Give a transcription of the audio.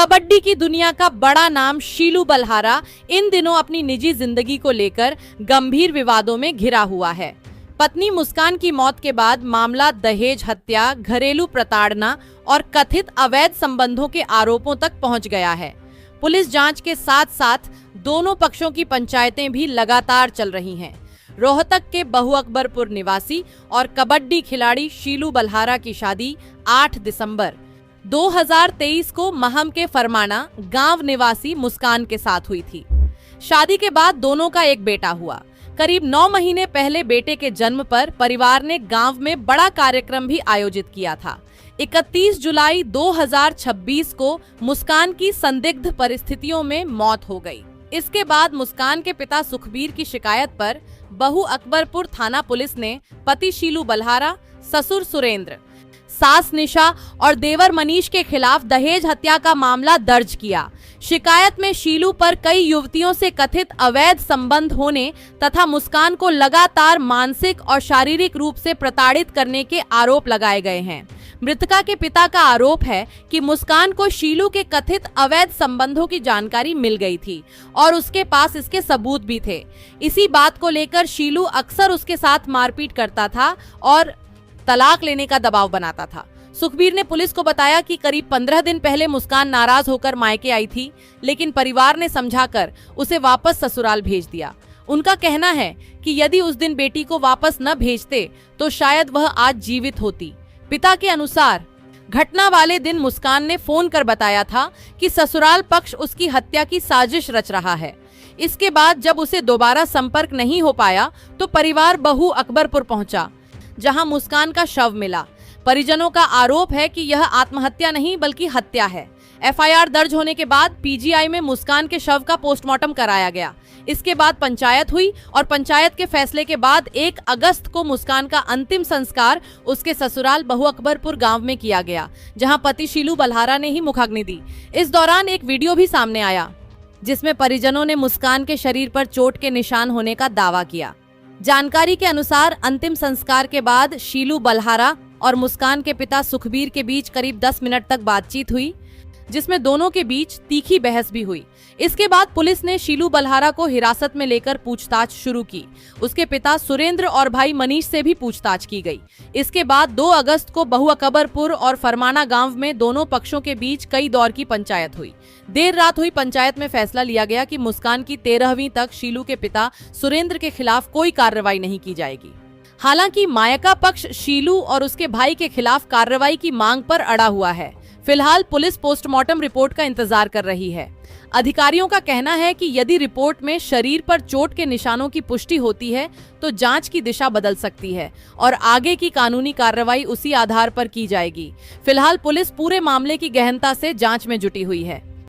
कबड्डी की दुनिया का बड़ा नाम शीलू बलहारा इन दिनों अपनी निजी जिंदगी को लेकर गंभीर विवादों में घिरा हुआ है। पत्नी मुस्कान की मौत के बाद मामला दहेज हत्या, घरेलू प्रताड़ना और कथित अवैध संबंधों के आरोपों तक पहुंच गया है। पुलिस जांच के साथ साथ दोनों पक्षों की पंचायतें भी लगातार चल रही हैं। रोहतक के बहु अकबरपुर निवासी और कबड्डी खिलाड़ी शीलू बलहारा की शादी 8 दिसंबर 2023 को महम के फरमाना गांव निवासी मुस्कान के साथ हुई थी। शादी के बाद दोनों का एक बेटा हुआ। करीब 9 महीने पहले बेटे के जन्म पर परिवार ने गांव में बड़ा कार्यक्रम भी आयोजित किया था। 31 जुलाई 2026 को मुस्कान की संदिग्ध परिस्थितियों में मौत हो गई। इसके बाद मुस्कान के पिता सुखबीर की शिकायत पर बहु अकबरपुर थाना पुलिस ने पति शीलू बलहारा, ससुर सुरेंद्र, सास निशा और देवर मनीष के खिलाफ दहेज हत्या का मामला दर्ज किया। शिकायत में शीलू पर कई युवतियों से कथित अवैध संबंध होने तथा मुस्कान को लगातार मानसिक और शारीरिक रूप से प्रताड़ित करने के आरोप लगाए गए हैं। मृतका के पिता का आरोप है कि मुस्कान को शीलू के कथित अवैध संबंधों की जानकारी मिल गई थी और उसके पास इसके सबूत भी थे। इसी बात को लेकर शीलू अक्सर उसके साथ मारपीट करता था और तलाक लेने का दबाव बनाता था। सुखबीर ने पुलिस को बताया कि करीब 15 दिन पहले मुस्कान नाराज होकर मायके आई थी, लेकिन परिवार ने समझाकर उसे वापस ससुराल भेज दिया। उनका कहना है कि यदि उस दिन बेटी को वापस न भेजते तो शायद वह आज जीवित होती। पिता के अनुसार घटना वाले दिन मुस्कान ने फोन कर बताया था कि ससुराल पक्ष उसकी हत्या की साजिश रच रहा है। इसके बाद जब उसे दोबारा संपर्क नहीं हो पाया तो परिवार बहु अकबरपुर पहुंचा, जहां मुस्कान का शव मिला। परिजनों का आरोप है कि यह आत्महत्या नहीं बल्कि हत्या है। एफआईआर दर्ज होने के बाद पीजीआई में मुस्कान के शव का पोस्टमार्टम कराया गया। इसके बाद पंचायत हुई और पंचायत के फैसले के बाद 1 अगस्त को मुस्कान का अंतिम संस्कार उसके ससुराल बहु अकबरपुर गांव में किया गया, जहां पति शीलू बलहारा ने ही मुखाग्नि दी। इस दौरान एक वीडियो भी सामने आया जिसमें परिजनों ने मुस्कान के शरीर पर चोट के निशान होने का दावा किया। जानकारी के अनुसार अंतिम संस्कार के बाद शीलू बलहारा और मुस्कान के पिता सुखबीर के बीच करीब 10 मिनट तक बातचीत हुई, जिसमें दोनों के बीच तीखी बहस भी हुई। इसके बाद पुलिस ने शीलू बलहारा को हिरासत में लेकर पूछताछ शुरू की। उसके पिता सुरेंद्र और भाई मनीष से भी पूछताछ की गई। इसके बाद 2 अगस्त को बहु अकबरपुर और फरमाना गांव में दोनों पक्षों के बीच कई दौर की पंचायत हुई। देर रात हुई पंचायत में फैसला लिया गया कि मुस्कान की 13वीं तक शीलू के पिता सुरेंद्र के खिलाफ कोई कार्रवाई नहीं की जाएगी। हालांकि मायका पक्ष शीलू और उसके भाई के खिलाफ कार्रवाई की मांग पर अड़ा हुआ है। फिलहाल पुलिस पोस्टमार्टम रिपोर्ट का इंतजार कर रही है। अधिकारियों का कहना है कि यदि रिपोर्ट में शरीर पर चोट के निशानों की पुष्टि होती है तो जांच की दिशा बदल सकती है और आगे की कानूनी कार्रवाई उसी आधार पर की जाएगी। फिलहाल पुलिस पूरे मामले की गहनता से जांच में जुटी हुई है।